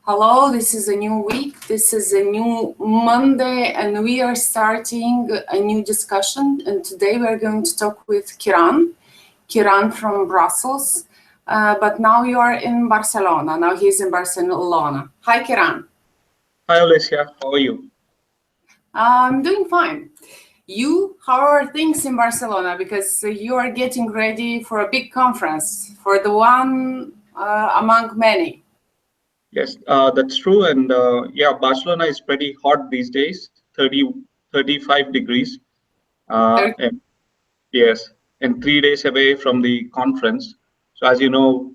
Hello, this is a new week. This is a new Monday, and we are starting a new discussion. And today we're going to talk with Kiran from Brussels. But now you are in Barcelona. Now he's in Barcelona. Hi, Kiran. Hi, Alicia. How are you? I'm doing fine. How are things in Barcelona? Because you are getting ready for a big conference, for the one among many. Yes, that's true. And yeah, Barcelona is pretty hot these days, 30, 35 degrees. And yes, and 3 days away from the conference. So as you know,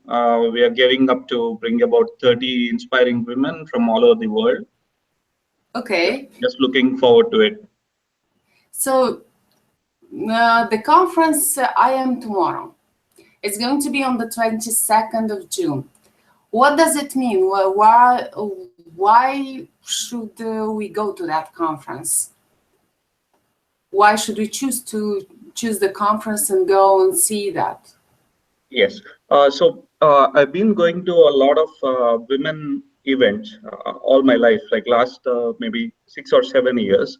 we are gearing up to bring about 30 inspiring women from all over the world. Okay. Just looking forward to it. So the conference I am tomorrow. It's going to be on the 22nd of June. What does it mean? Why should we go to that conference? Why should we choose the conference and go and see that? Yes. I've been going to a lot of women events all my life, like last maybe 6 or 7 years.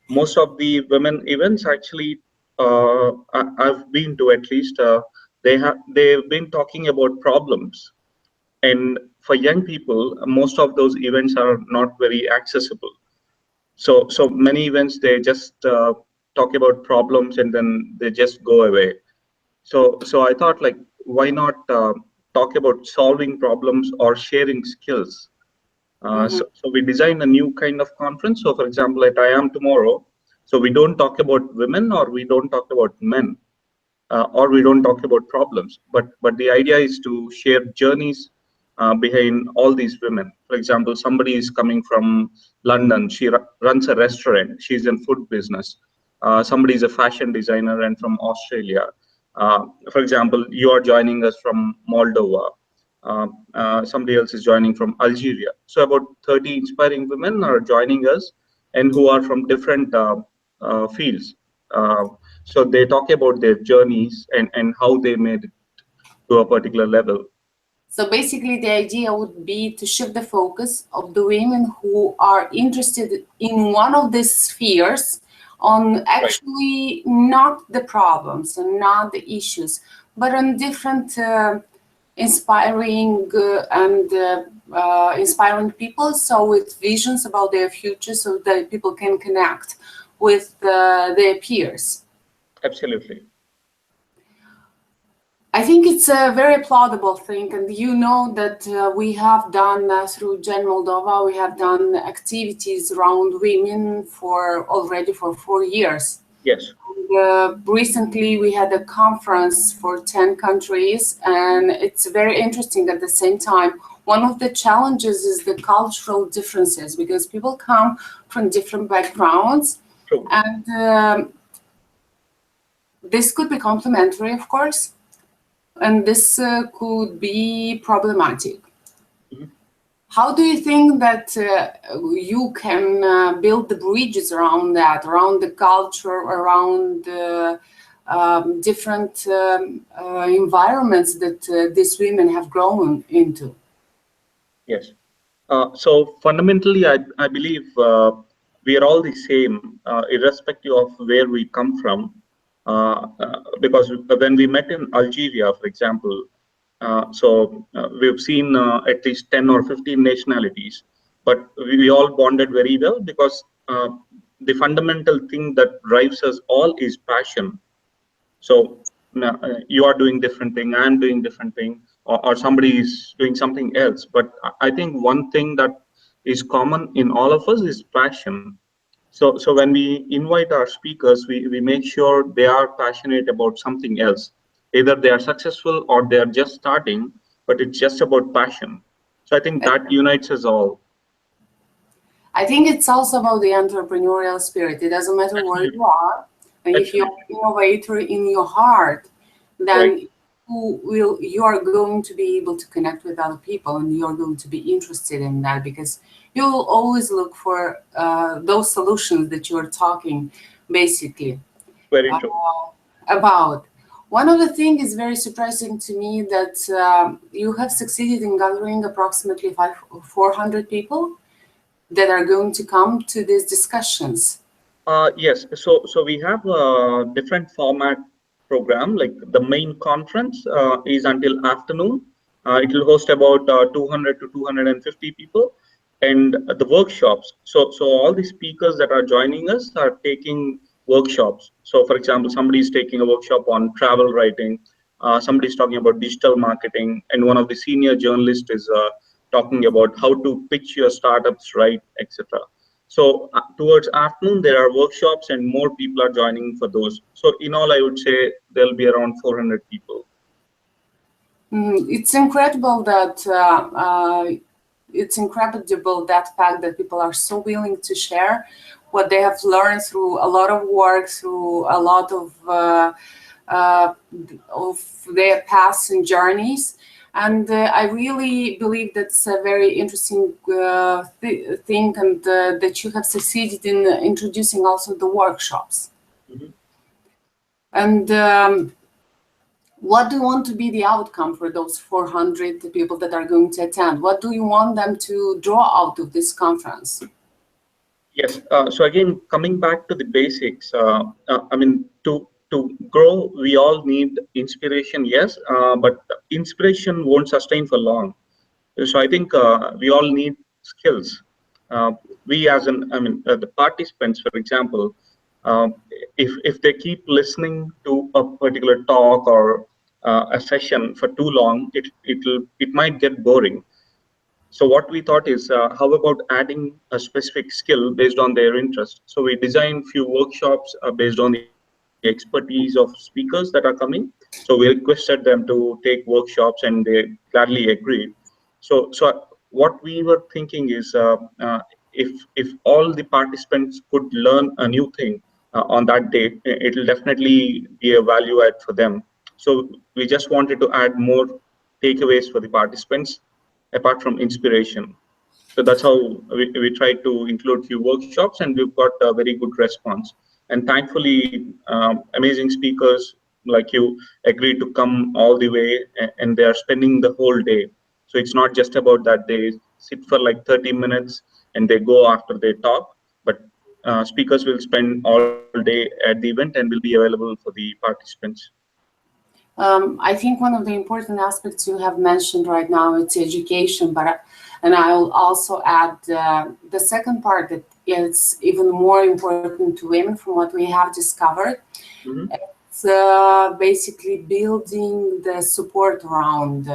Most of the women events actually I've been to at least they've been talking about problems, and for young people, most of those events are not very accessible. So many events they just talk about problems and then they just go away. So I thought, like, why not talk about solving problems or sharing skills? Mhm. So we designed a new kind of conference. So for example, at I Am Tomorrow, so we don't talk about women or we don't talk about men or we don't talk about problems. But the idea is to share journeys behind all these women. For example, somebody is coming from London. She runs a restaurant. She's in food business. Somebody is a fashion designer and from Australia. For example, you are joining us from Moldova. Somebody else is joining from Algeria. So about 30 inspiring women are joining us, and who are from different fields. So they talk about their journeys and how they made it to a particular level. So basically, the idea would be to shift the focus of the women who are interested in one of these spheres on Right. actually not the problems and not the issues, but on different inspiring inspiring people. So with visions about their future, so that people can connect with their peers. Absolutely. I think it's a very plausible thing, and you know that we have done through Gen Moldova, we have done activities around women already for 4 years. Yes. Recently, we had a conference for 10 countries, and it's very interesting at the same time. One of the challenges is the cultural differences because people come from different backgrounds, True. and this could be complementary, of course, and this could be problematic. Mhm. How do you think that you can build the bridges around that, around the culture, around different environments that these women have grown into? Yes. So fundamentally, I believe we are all the same, irrespective of where we come from. Because when we met in Algeria, for example, we've seen at least 10 or 15 nationalities, but we all bonded very well because the fundamental thing that drives us all is passion. So now, you are doing different thing, I'm doing different thing, or somebody is doing something else. But I think one thing that is common in all of us is passion. So when we invite our speakers, we make sure they are passionate about something else. Either they are successful or they are just starting, but it's just about passion. So I think that unites us all. I think it's also about the entrepreneurial spirit. It doesn't matter where you Absolutely. are, and if you're Absolutely. an innovator in your heart, Right. then you are going to be able to connect with other people, and you're going to be interested in that because you will always look for those solutions that you're talking basically Very uh, true. about. One of the things is very surprising to me that you have succeeded in gathering approximately 400 people that are going to come to these discussions. Yes, so we have a different format program. Like the main conference is until afternoon. It will host about 200 to 250 people, and the workshops. So all the speakers that are joining us are taking workshops. So for example, somebody is taking a workshop on travel writing. Somebody is talking about digital marketing, and one of the senior journalists is talking about how to pitch your startups right, etc. So towards afternoon, there are workshops and more people are joining for those. So in all, I would say there'll be around 400 people. It's incredible that fact that people are so willing to share what they have learned through a lot of work, through a lot of their paths and journeys. And I really believe that's a very interesting thing, and that you have succeeded in introducing also the workshops. Mm-hmm. And what do you want to be the outcome for those 400 people that are going to attend? What do you want them to draw out of this conference? Yes. So again, coming back to the basics, I mean, to grow, we all need inspiration, yes, but inspiration won't sustain for long. So I think we all need skills. We as the participants, for example, if they keep listening to a particular talk or a session for too long, it might get boring. So what we thought is, how about adding a specific skill based on their interest? So we designed few workshops based on the expertise of speakers that are coming. So we requested them to take workshops, and they gladly agreed. So what we were thinking is, if all the participants could learn a new thing on that day, it will definitely be a value add for them. So we just wanted to add more takeaways for the participants apart from inspiration. So that's how we tried to include few workshops, and we've got a very good response. And thankfully, amazing speakers like you agreed to come all the way, and they are spending the whole day. So it's not just about that they sit for like 30 minutes and they go after they talk, but speakers will spend all day at the event and will be available for the participants. I think one of the important aspects you have mentioned right now is education, and I'll also add the second part that is even more important to women from what we have discovered. Mm-hmm. It's basically building the support around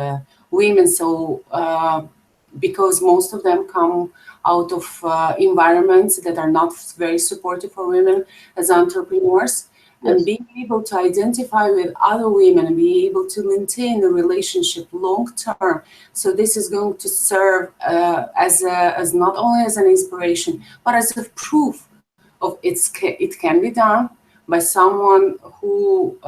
women. So because most of them come out of environments that are not very supportive for women as entrepreneurs. And being able to identify with other women and be able to maintain a relationship long term. So this is going to serve as not only as an inspiration, but as a proof of it can be done by someone who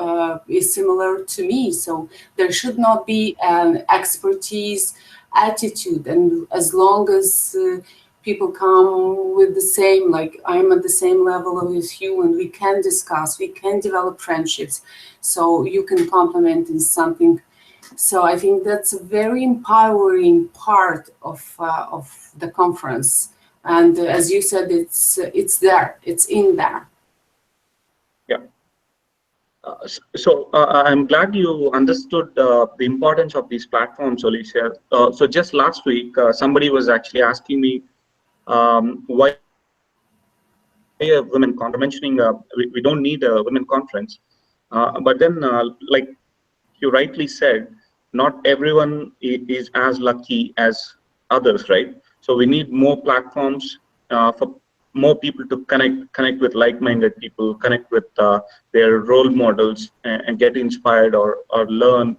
is similar to me. So there should not be an expertise attitude, and as long as people come with the same, like I'm at the same level of you, and we can discuss, we can develop friendships, so you can complement in something. So I think that's a very empowering part of the conference. And as you said, it's there, it's in there. Yeah. So I'm glad you understood the importance of these platforms, Alicia. So just last week, somebody was actually asking me why a women conference. Mentioning we don't need a women conference, but then like you rightly said, not everyone is as lucky as others, right? So we need more platforms for more people to connect with like-minded people, connect with their role models, and get inspired or learn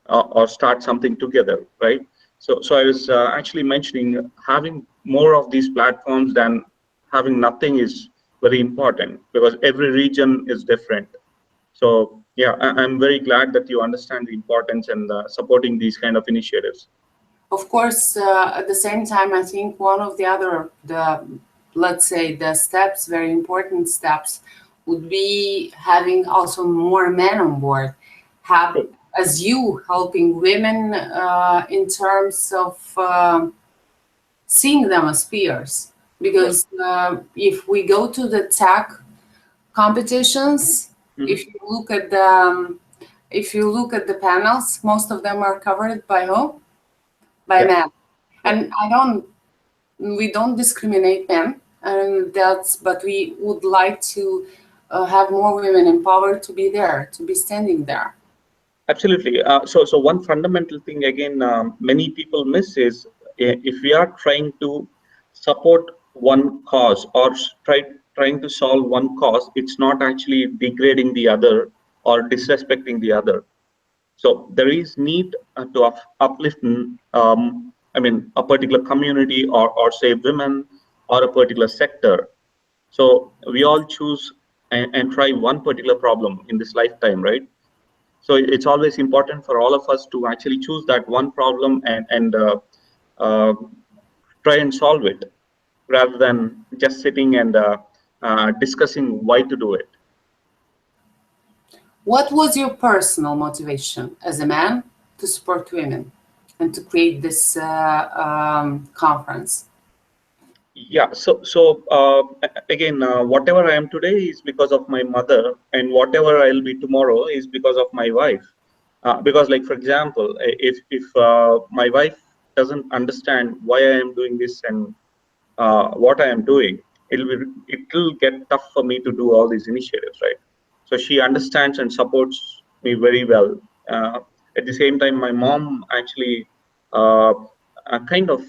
or start something together, right? So I was actually mentioning having more of these platforms than having nothing is very important, because every region is different. So yeah, I'm very glad that you understand the importance and supporting these kind of initiatives. Of course, at the same time, I think one of let's say the steps, very important steps, would be having also more men on board. have, as you, helping women in terms of seeing them as peers. Because if we go to the tech competitions, if you look at the panels, most of them are covered by who? By men. And we don't discriminate men, and but we would like to have more women empowered to be there, to be standing there. Absolutely. So one fundamental thing again, many people miss is if we are trying to support one cause or trying to solve one cause, it's not actually degrading the other or disrespecting the other. So there is need to uplift, a particular community or say women or a particular sector. So we all choose and try one particular problem in this lifetime, right? So it's always important for all of us to actually choose that one problem and try and solve it rather than just sitting and discussing why to do it. What was your personal motivation as a man to support women and to create this conference? Yeah, so again, whatever I am today is because of my mother, and whatever I'll be tomorrow is because of my wife. Because, like for example, if my wife doesn't understand why I am doing this and what I am doing, it'll get tough for me to do all these initiatives, right? So she understands and supports me very well. At the same time, my mom actually kind of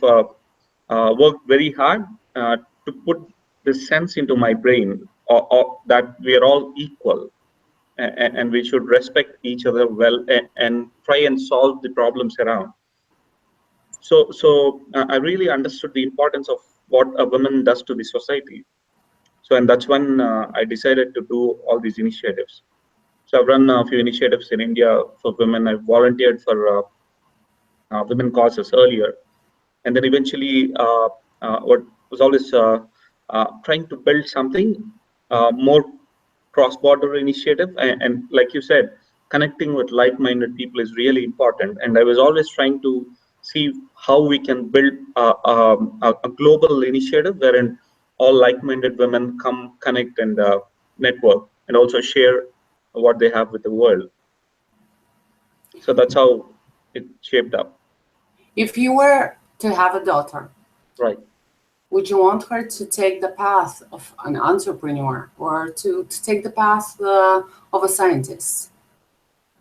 worked very hard to put this sense into my brain, or that we are all equal and we should respect each other well and try and solve the problems around. So I really understood the importance of what a woman does to the society. So, and that's when I decided to do all these initiatives. So I've run a few initiatives in India for women. I've volunteered for women causes earlier, and then eventually what was always trying to build something more cross-border initiative, and like you said, connecting with like-minded people is really important. And I was always trying to see how we can build a global initiative wherein all like-minded women come connect and network and also share what they have with the world. So that's how it shaped up. If you were to have a daughter, Right. would you want her to take the path of an entrepreneur or to take the path of a scientist?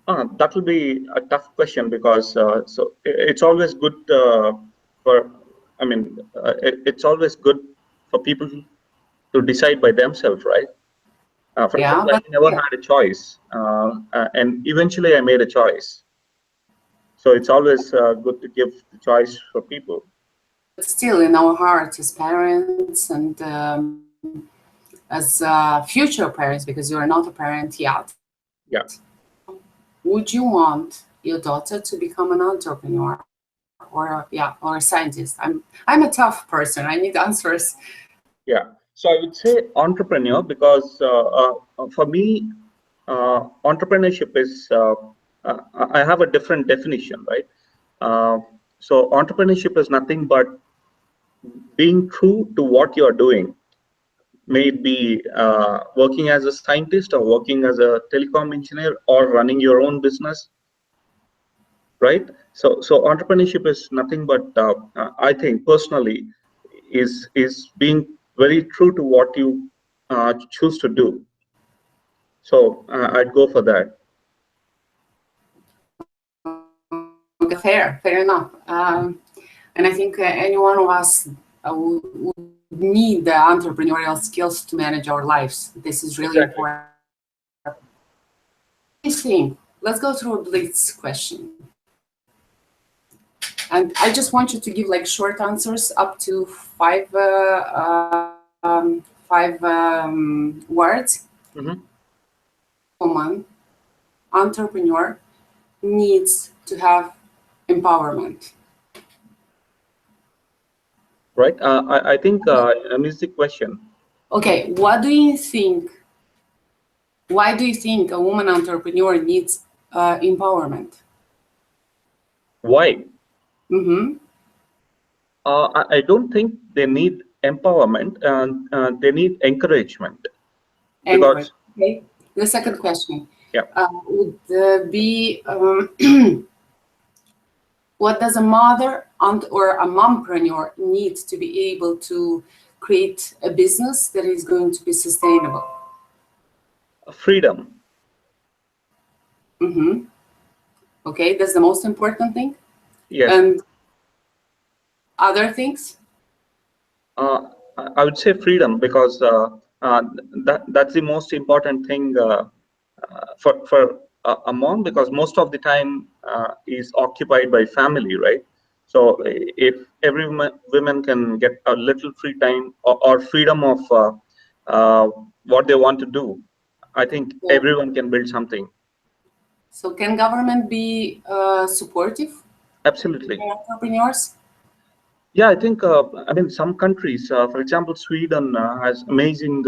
That will be a tough question because so it's always good it's always good for people to decide by themselves, right? For example, I never had a choice, and eventually I made a choice. So it's always good to give the choice for people. But still, in our hearts as parents and as future parents, because you are not a parent yet. Yeah. Would you want your daughter to become an entrepreneur or a scientist? I'm a tough person. I need answers. Yeah. So I would say entrepreneur because for me, entrepreneurship is I have a different definition, right? So entrepreneurship is nothing but being true to what you're doing. May it be working as a scientist or working as a telecom engineer or running your own business, right? So entrepreneurship is nothing but I think personally is being very true to what you choose to do. So I'd go for that. Fair enough. And I think any one of us would need the entrepreneurial skills to manage our lives. This is really important. What do you think? Let's go through a blitz question. And I just want you to give like short answers up to five words. Mm-hmm. Woman, entrepreneur, needs to have empowerment. Right. I think I missed the question. Okay. What do you think? Why do you think a woman entrepreneur needs empowerment. Why? Mm-hmm. I don't think they need empowerment, they need encouragement. Encourage. Because, Okay. The second question yeah, would be what does a mother or a mompreneur need to be able to create a business that is going to be sustainable? freedom. Mm-hmm. Okay, that's the most important thing. Yes. And other things? I would say freedom, because that's the most important thing for a mom, because most of the time is occupied by family, right? So if every women can get a little free time, or freedom of uh, what they want to do, I think So, everyone can build something. so can government be supportive Absolutely. for entrepreneurs? Yeah, I think, I mean, some countries, for example, Sweden has amazing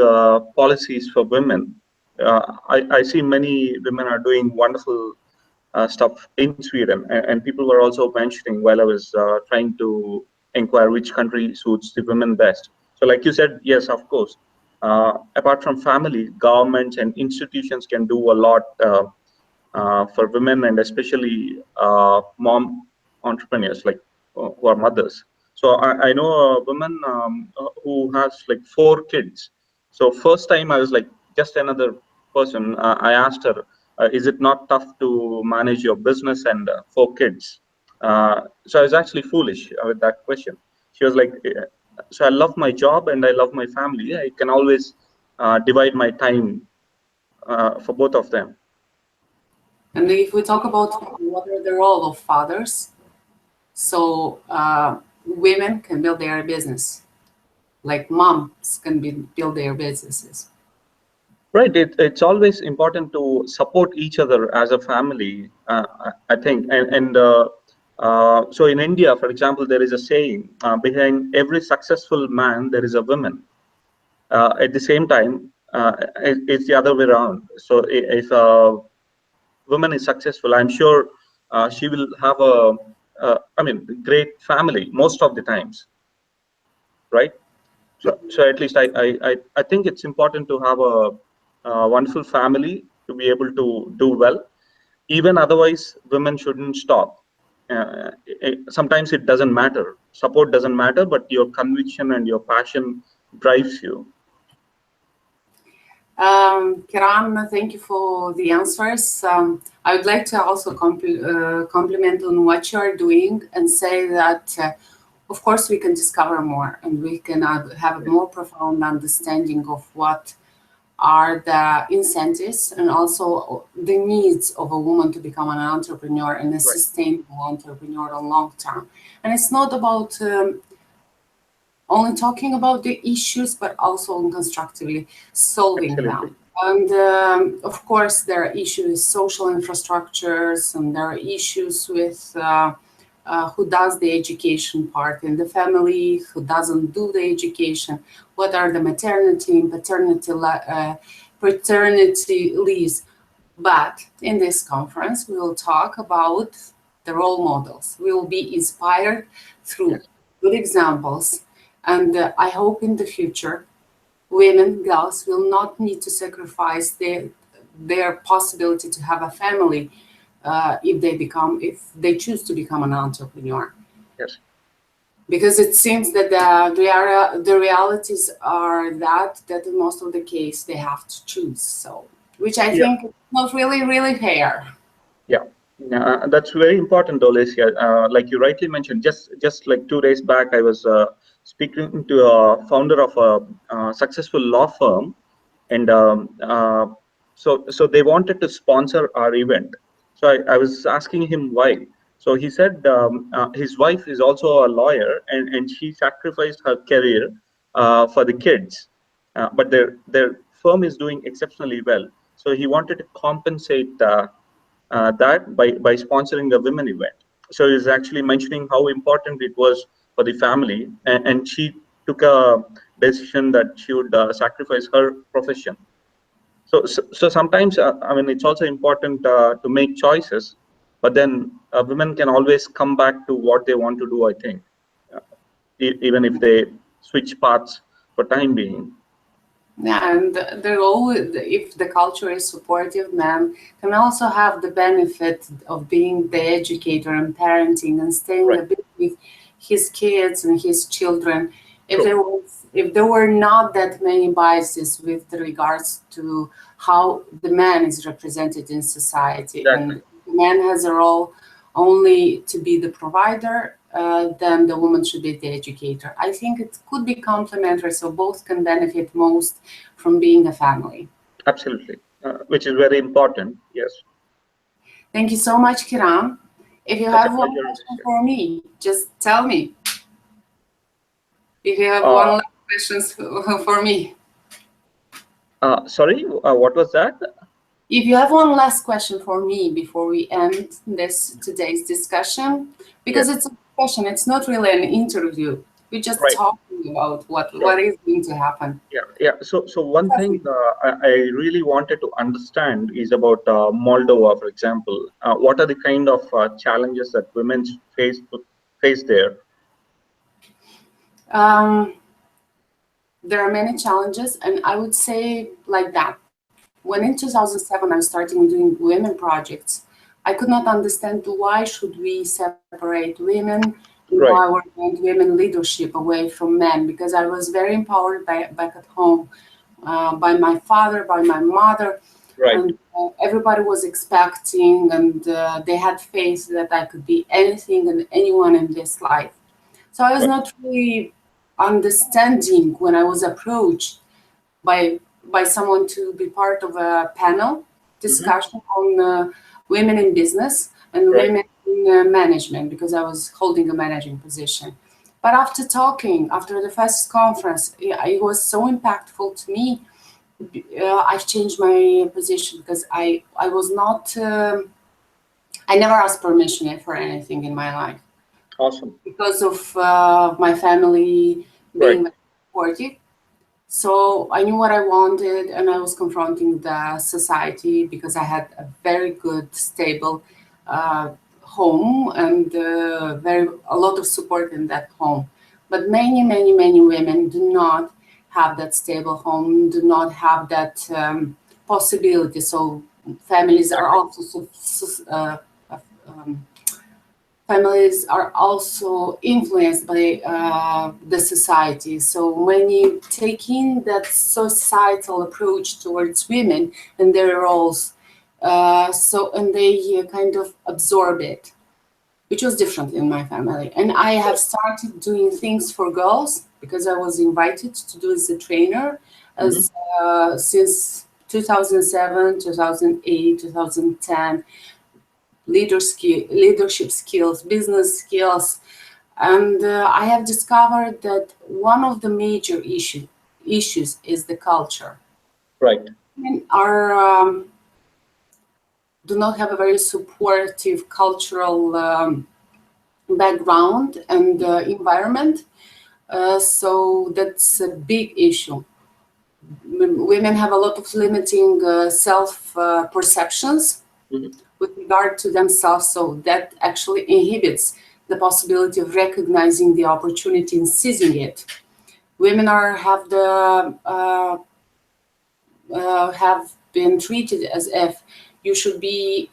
policies for women. I see many women are doing wonderful stuff in Sweden, and people were also mentioning while I was trying to inquire which country suits the women best. So, like you said, yes, of course. Apart from family, governments and institutions can do a lot for women, and especially mom entrepreneurs, like who are mothers. So I know a woman who has like 4 kids. So first time I was like just another person. I asked her, "Is it not tough to manage your business and 4 kids?" So I was actually foolish with that question. She was like, "So I love my job and I love my family. I can always divide my time for both of them." And if we talk about what are the role of fathers, so women can build their business, like moms can build their businesses. Right. It's always important to support each other as a family, I think. So in India, for example, there is a saying, behind every successful man, there is a woman. At the same time, it's the other way around. So if a woman is successful, I'm sure she will have I mean, great family most of the times, right? So at least I think it's important to have a wonderful family to be able to do well. Even otherwise, women shouldn't stop. Sometimes it doesn't matter. Support doesn't matter, but your conviction and your passion drives you. Kiran, thank you for the answers. I would like to also compliment on what you are doing and say that, of course, we can discover more and we can have a more profound understanding of what are the incentives and also the needs of a woman to become an entrepreneur and a Right. sustainable entrepreneur on long term. And it's not about only talking about the issues, but also constructively solving Absolutely. them. And of course, there are issues with social infrastructures, and there are issues with who does the education part in the family, who doesn't do the education, what are the maternity and paternity leaves. But in this conference, we will talk about the role models. We will be inspired through Yes. good examples. And I hope in the future, women, girls will not need to sacrifice their possibility to have a family if they choose to become an entrepreneur. Yes. Because it seems that the realities are that in most of the case they have to choose. So, which I Yeah. think is not really fair. Yeah, that's very important, Olesia. Like you rightly mentioned, just like 2 days back, I was speaking to a founder of a successful law firm, and so they wanted to sponsor our event. So I was asking him why. So he said his wife is also a lawyer, and she sacrificed her career for the kids, but their firm is doing exceptionally well. So he wanted to compensate. That by sponsoring a women event. So he's actually mentioning how important it was for the family, and she took a decision that she would sacrifice her profession. So sometimes, I mean, it's also important to make choices, but then women can always come back to what they want to do, I think, uh, even if they switch paths for time being. Yeah, and they're always, if the culture is supportive, man can also have the benefit of being the educator and parenting and staying Right. a bit with his kids and his children. True. If there were not that many biases with regards to how the man is represented in society, and Exactly. the man has a role only to be the provider, then the woman should be the educator. I think it could be complementary, so both can benefit most from being a family. Absolutely. Which is very important. Yes. Thank you so much, Kiran. If you Such a have one pleasure, question Alicia. for me, just tell me. If you have one Uh, last question for me. Sorry, what was that? If you have one last question for me before we end this today's discussion, because Yes. it's a question, it's not really an interview. We're just Right. talking about what Sure. is going to happen. Yeah. So one thing I really wanted to understand is about Moldova, for example. What are the kind of challenges that women face there? Um, there are many challenges, and I would say like that. When in 2007 I started doing women projects, I could not understand why should we separate women, Right. empower women leadership away from men, because I was very empowered back at home by my father, by my mother, Right. and everybody was expecting, and they had faith that I could be anything and anyone in this life. So I was Right. not really understanding when I was approached by someone to be part of a panel Hmm. discussion on women in business and Right. women in management, because I was holding a managing position. But after talking, after the first conference, it was so impactful to me. I've changed my position because I was not. I never asked permission for anything in my life Awesome. because of my family Right. being very supportive. So I knew what I wanted, and I was confronting the society because I had a very good, stable home and a lot of support in that home. But many, many, many women do not have that stable home, do not have that possibility. So families are Exactly. also um, families are also influenced by the society. So when you take in that societal approach towards women and their roles, and they kind of absorb it, which was different in my family. And I have Right. started doing things for girls because I was invited to do as a trainer Hmm. as since 2007, 2008, 2010 leadership skills, business skills. And I have discovered that one of the major issues is the culture. Right. Men are do not have a very supportive cultural background and environment. So that's a big issue. Women have a lot of limiting self perceptions Hmm. with regard to themselves, so that actually inhibits the possibility of recognizing the opportunity and seizing it. Women have been treated as if you should be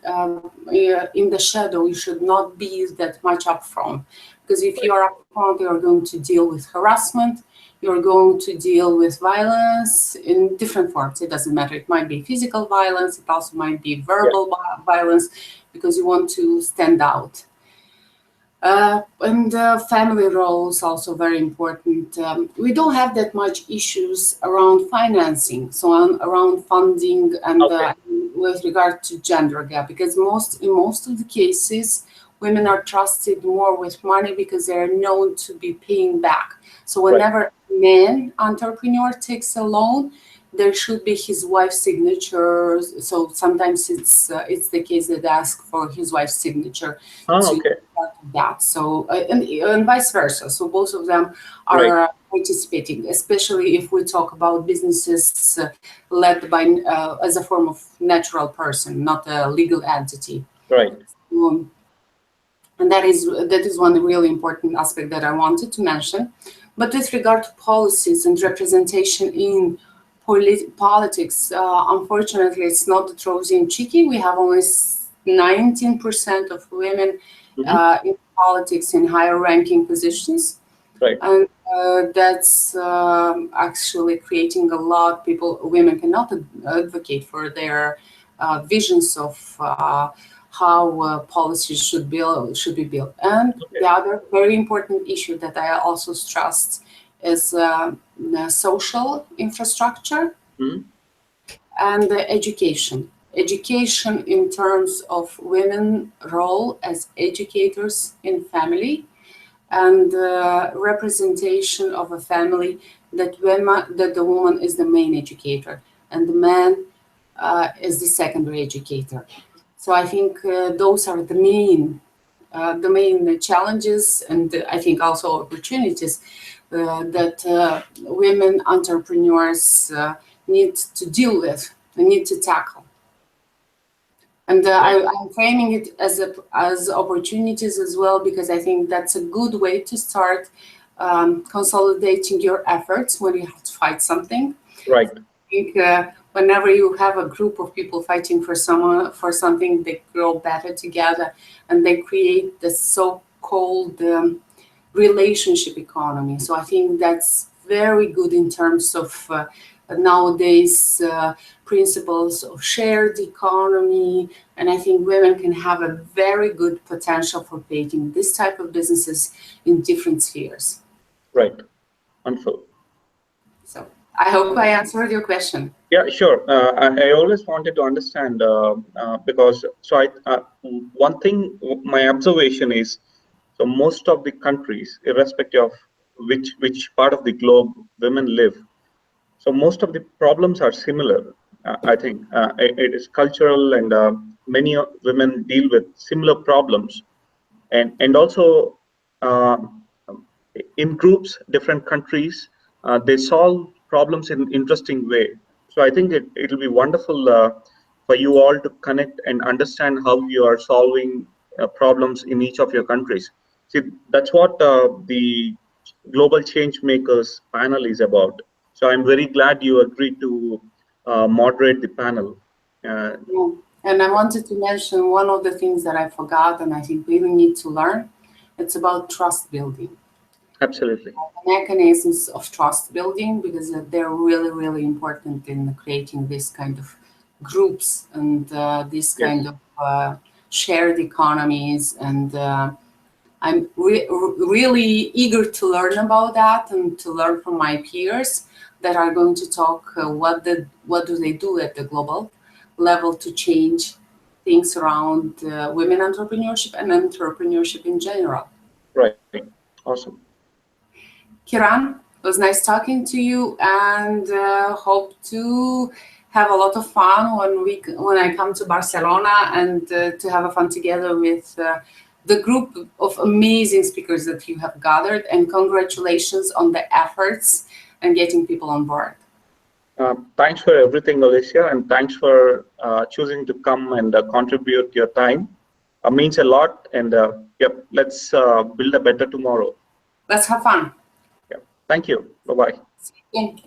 in the shadow. You should not be that much upfront, because if you Right. are upfront, you are going to deal with harassment. You're going to deal with violence in different forms. It doesn't matter. It might be physical violence. It also might be Yeah. verbal violence, because you want to stand out. And family roles also very important. We don't have that much issues around financing, so around funding and Okay. with regard to gender gap, because in most of the cases, women are trusted more with money because they are known to be paying back. So Right. whenever a man entrepreneur takes a loan, there should be his wife's signature. So sometimes it's the case that they ask for his wife's signature Ah, to okay. that. So and vice versa. So both of them are Right. participating, especially if we talk about businesses led by as a form of natural person, not a legal entity. Right. And that is one really important aspect that I wanted to mention. But with regard to policies and representation in politics, unfortunately, it's not that rosy and cheeky. We have only 19% of women in politics in higher ranking positions. Right. And that's actually creating a lot. Women cannot advocate for their visions of how policies should be built. And the other very important issue that I also stressed is the social infrastructure and the education. Education in terms of women's role as educators in family, and representation of a family that the woman is the main educator and the man is the secondary educator. So I think those are the main challenges, and I think also opportunities that women entrepreneurs need to deal with and need to tackle. And I'm framing it as opportunities as well, because I think that's a good way to start consolidating your efforts when you have to fight something. Right. I think whenever you have a group of people fighting for something, they grow better together, and they create the so-called relationship economy. So I think that's very good in terms of nowadays principles of shared economy, and I think women can have a very good potential for creating this type of businesses in different spheres. Right. Wonderful. So I hope I answered your question. Yeah, sure. I always wanted to understand because one thing, my observation is, so most of the countries, irrespective of which part of the globe women live, so most of the problems are similar. I think it is cultural, and many women deal with similar problems, and also uh, in groups, different countries, they solve problems in interesting way. So I think it'll be wonderful for you all to connect and understand how you are solving problems in each of your countries. See, that's what the Global Change Makers panel is about. So I'm very glad you agreed to moderate the panel. Yeah. And I wanted to mention one of the things that I forgot, and I think we need to learn. It's about trust building. Absolutely. Mechanisms of trust building, because they're really, really important in creating this kind of groups and this kind of shared economies. And I'm really eager to learn about that and to learn from my peers that are going to talk what do they do at the global level to change things around women entrepreneurship and entrepreneurship in general. Right. Awesome. Kiran, it was nice talking to you, and hope to have a lot of fun when I come to Barcelona, and to have a fun together with the group of amazing speakers that you have gathered. And congratulations on the efforts and getting people on board. Thanks for everything, Alicia, and thanks for choosing to come and contribute your time. Means a lot, and yep, let's build a better tomorrow. Let's have fun. Yeah. Thank you. Bye-bye. See you again.